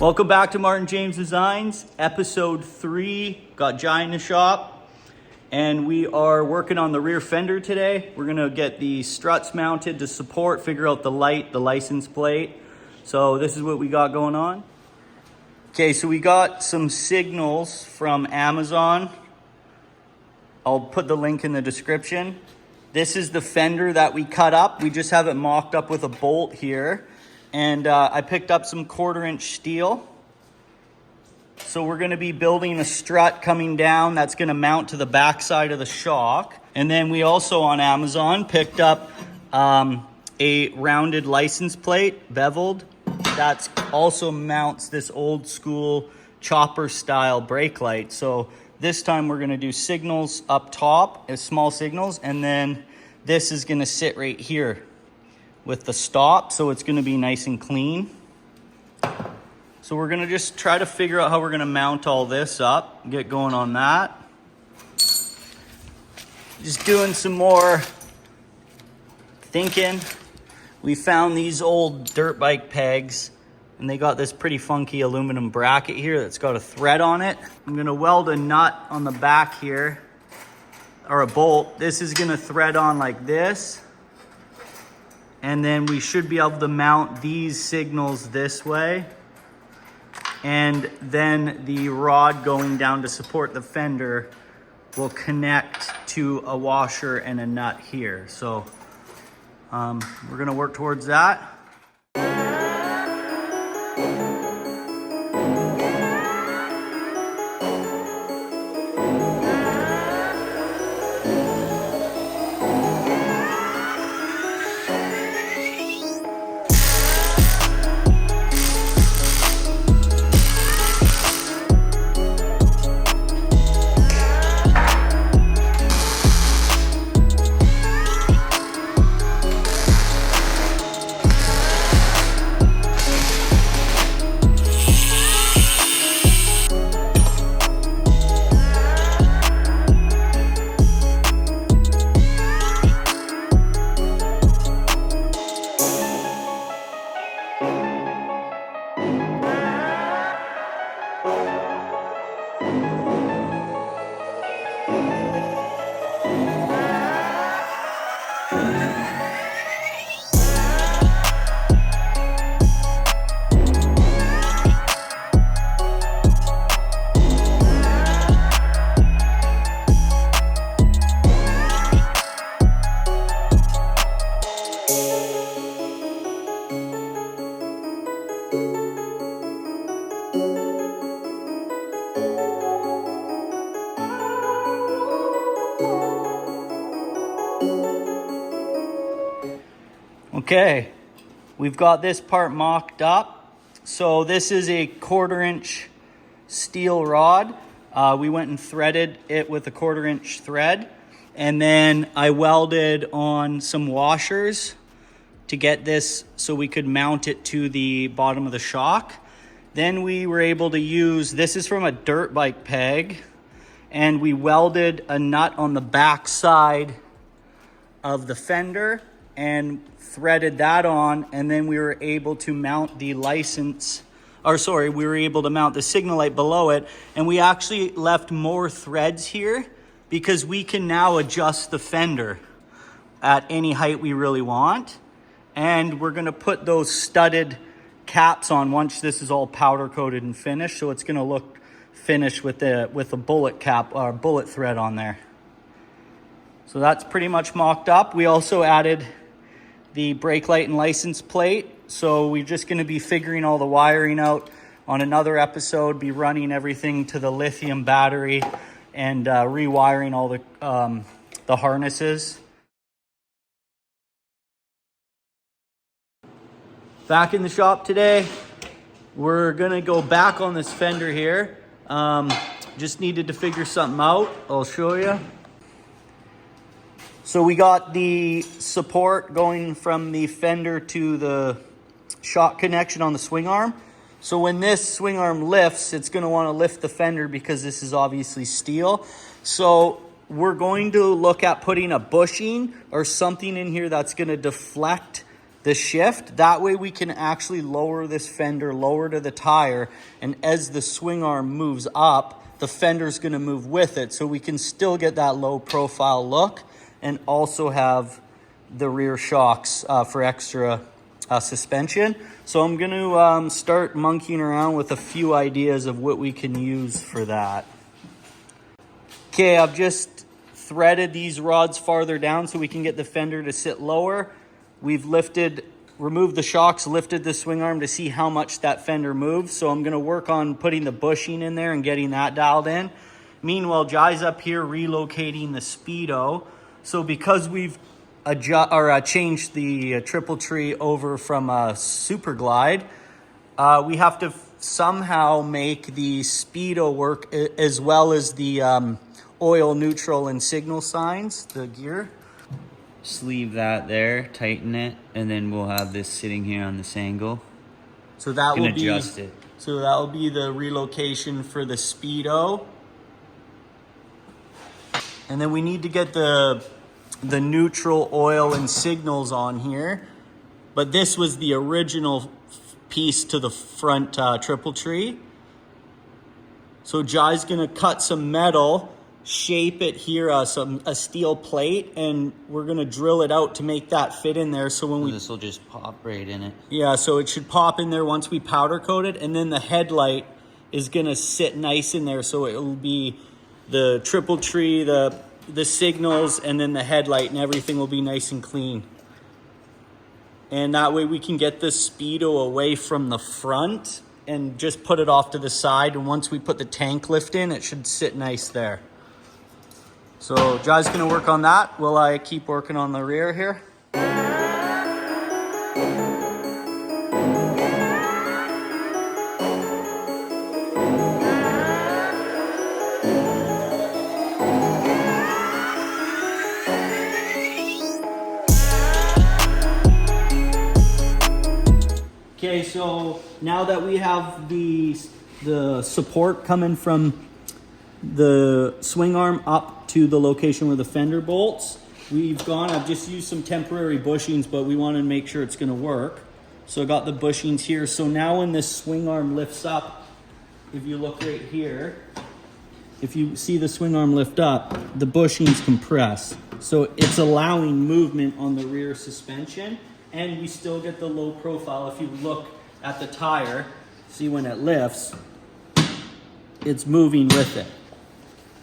Welcome back to Martin James Designs, episode 3. Got Jai in the shop, and we are working on the rear fender today. We're gonna get the struts mounted to support, figure out the light, the license plate. So this is what we got going on. Okay, so we got some signals from Amazon. I'll put the link in the description. This is the fender that we cut up. We just have it mocked up with a bolt here. And I picked up some 1/4-inch steel. So we're gonna be building a strut coming down that's gonna mount to the back side of the shock. And then we also on Amazon picked up a rounded license plate, beveled, that also mounts this old school chopper style brake light. So this time we're gonna do signals up top, as small signals, and then this is gonna sit right here with the stop, so it's gonna be nice and clean. So we're gonna just try to figure out how we're gonna mount all this up, get going on that. Just doing some more thinking. We found these old dirt bike pegs, and they got this pretty funky aluminum bracket here that's got a thread on it. I'm gonna weld a nut on the back here, or a bolt. This is gonna thread on like this. And then we should be able to mount these signals this way. And then the rod going down to support the fender will connect to a washer and a nut here. So we're gonna work towards that. Okay, we've got this part mocked up. So this is a 1/4-inch steel rod. We went and threaded it with a 1/4-inch thread. And then I welded on some washers to get this so we could mount it to the bottom of the shock. Then we were able to use, this is from a dirt bike peg, and we welded a nut on the back side of the fender and threaded that on, and then we were able to mount the we were able to mount the signal light below it, and we actually left more threads here because we can now adjust the fender at any height we really want. And we're gonna put those studded caps on once this is all powder coated and finished, so it's gonna look finished with a bullet cap or bullet thread on there. So that's pretty much mocked up. We also added the brake light and license plate. So we're just gonna be figuring all the wiring out on another episode, be running everything to the lithium battery and rewiring all the harnesses. Back in the shop today, we're gonna go back on this fender here. Just needed to figure something out. I'll show you. So we got the support going from the fender to the shock connection on the swing arm. So when this swing arm lifts, it's going to want to lift the fender because this is obviously steel. So we're going to look at putting a bushing or something in here that's going to deflect the shift. That way we can actually lower this fender lower to the tire, and as the swing arm moves up, the fender's gonna move with it, so we can still get that low profile look and also have the rear shocks for extra suspension. So I'm gonna start monkeying around with a few ideas of what we can use for that. Okay, I've just threaded these rods farther down so we can get the fender to sit lower. We've removed the shocks, lifted the swing arm to see how much that fender moves. So I'm gonna work on putting the bushing in there and getting that dialed in. Meanwhile, Jai's up here relocating the Speedo. So because we've changed the triple tree over from a Super Glide, we have to somehow make the Speedo work as well as the oil, neutral, and signal signs, the gear. Just leave that there, tighten it, and then we'll have this sitting here on this angle. So that will be adjust it. So that will be the relocation for the Speedo. And then we need to get the neutral, oil, and signals on here. But this was the original piece to the front triple tree. So Jai's gonna cut some metal, shape it here, a steel plate, and we're gonna drill it out to make that fit in there. So when this will just pop right in it. Yeah, so it should pop in there once we powder coat it, and then the headlight is gonna sit nice in there. So it will be the triple tree, the signals, and then the headlight, and everything will be nice and clean. And that way we can get the Speedo away from the front and just put it off to the side. And once we put the tank lift in, it should sit nice there. So Jai's gonna work on that while I keep working on the rear here. Okay, so now that we have the support coming from the swing arm up to the location where the fender bolts, I've just used some temporary bushings, but we want to make sure it's going to work. So I got the bushings here. So now when this swing arm lifts up, if you look right here, if you see the swing arm lift up, the bushings compress. So it's allowing movement on the rear suspension, and we still get the low profile. If you look at the tire, see when it lifts, it's moving with it.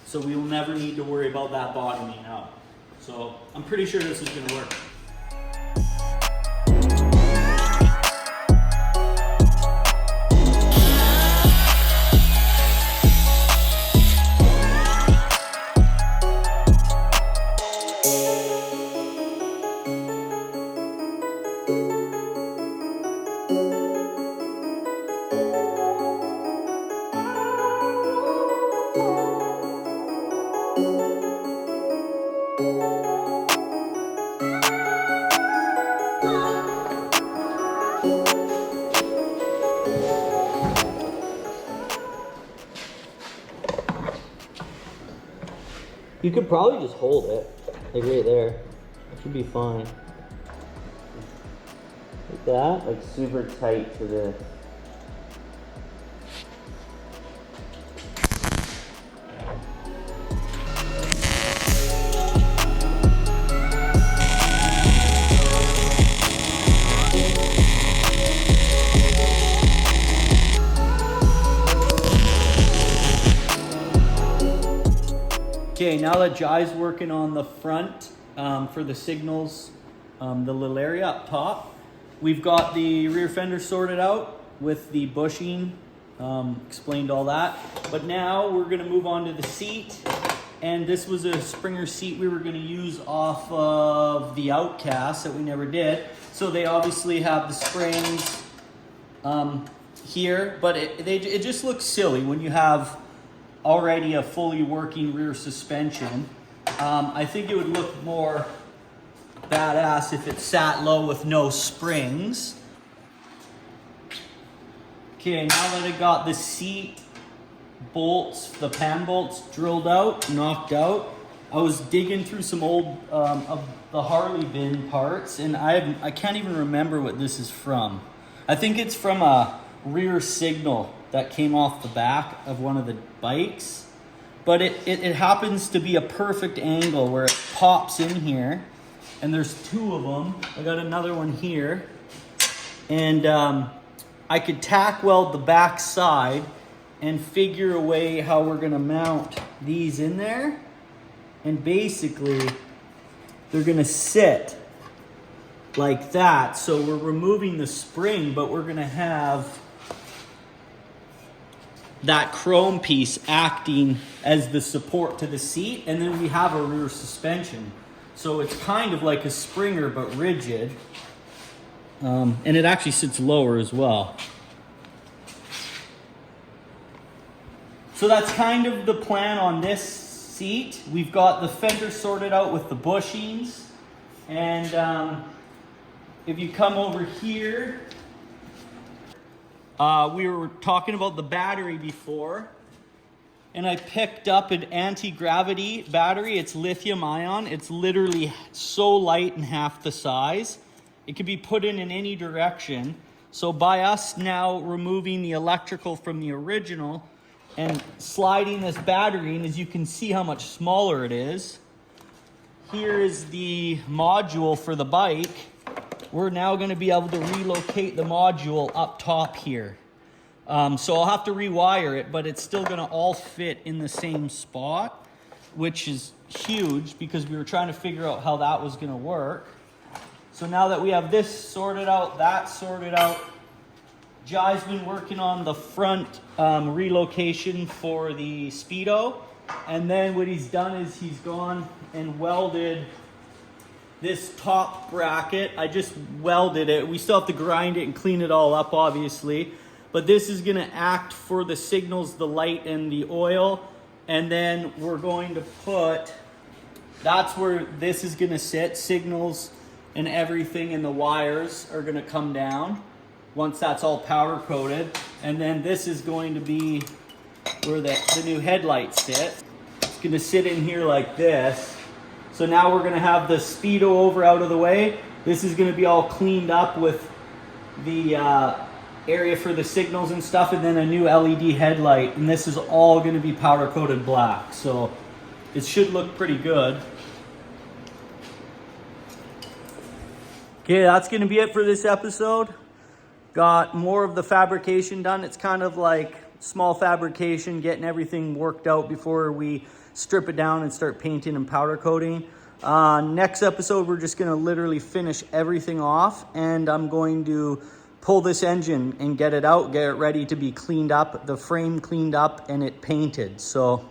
So we will never need to worry about that bottoming out. So I'm pretty sure this is gonna work. You could probably just hold it, like right there. It should be fine. Like that? Like super tight to the... Okay, now that Jai's working on the front for the signals, the little area up top, we've got the rear fender sorted out with the bushing, explained all that. But now we're gonna move on to the seat. And this was a Springer seat we were gonna use off of the Outcast that we never did. So they obviously have the springs here, but it just looks silly when you have already a fully working rear suspension. I think it would look more badass if it sat low with no springs. Okay, now that I got the seat bolts, the pan bolts drilled out, knocked out, I was digging through some old of the Harley bin parts, and I can't even remember what this is from. I think it's from a rear signal that came off the back of one of the bikes. But it happens to be a perfect angle where it pops in here. And there's two of them. I got another one here. And I could tack weld the back side and figure a way how we're gonna mount these in there. And basically, they're gonna sit like that. So we're removing the spring, but we're gonna have that chrome piece acting as the support to the seat, and then we have a rear suspension. So it's kind of like a Springer, but rigid. And it actually sits lower as well. So that's kind of the plan on this seat. We've got the fender sorted out with the bushings. And if you come over here, we were talking about the battery before, and I picked up an anti-gravity battery. It's lithium ion. It's literally so light and half the size. It can be put in any direction. So by us now removing the electrical from the original and sliding this battery in, as you can see how much smaller it is. Here is the module for the bike. We're now going to be able to relocate the module up top here. So I'll have to rewire it, but it's still going to all fit in the same spot, which is huge because we were trying to figure out how that was going to work. So now that we have this sorted out, that sorted out, Jai's been working on the front relocation for the Speedo. And then what he's done is he's gone and welded this top bracket. I just welded it. We still have to grind it and clean it all up, obviously. But this is going to act for the signals, the light, and the oil. And then we're going to put, that's where this is going to sit. Signals and everything, and the wires are going to come down once that's all powder coated. And then this is going to be where the new headlights sit. It's going to sit in here like this. So now we're going to have the Speedo over out of the way. This is going to be all cleaned up with the area for the signals and stuff, and then a new LED headlight. And this is all going to be powder coated black. So it should look pretty good. Okay, that's going to be it for this episode. Got more of the fabrication done. It's kind of like small fabrication, getting everything worked out before we strip it down and start painting and powder coating. Next episode, we're just going to literally finish everything off, and I'm going to pull this engine and get it out, get it ready to be cleaned up, the frame cleaned up, and it painted. So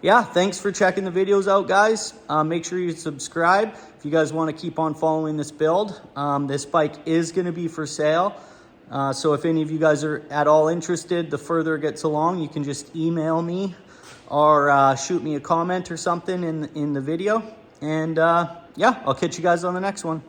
yeah, thanks for checking the videos out, guys. Make sure you subscribe if you guys want to keep on following this build. This bike is going to be for sale. So if any of you guys are at all interested, the further it gets along, you can just email me or shoot me a comment or something in the video. And yeah, I'll catch you guys on the next one.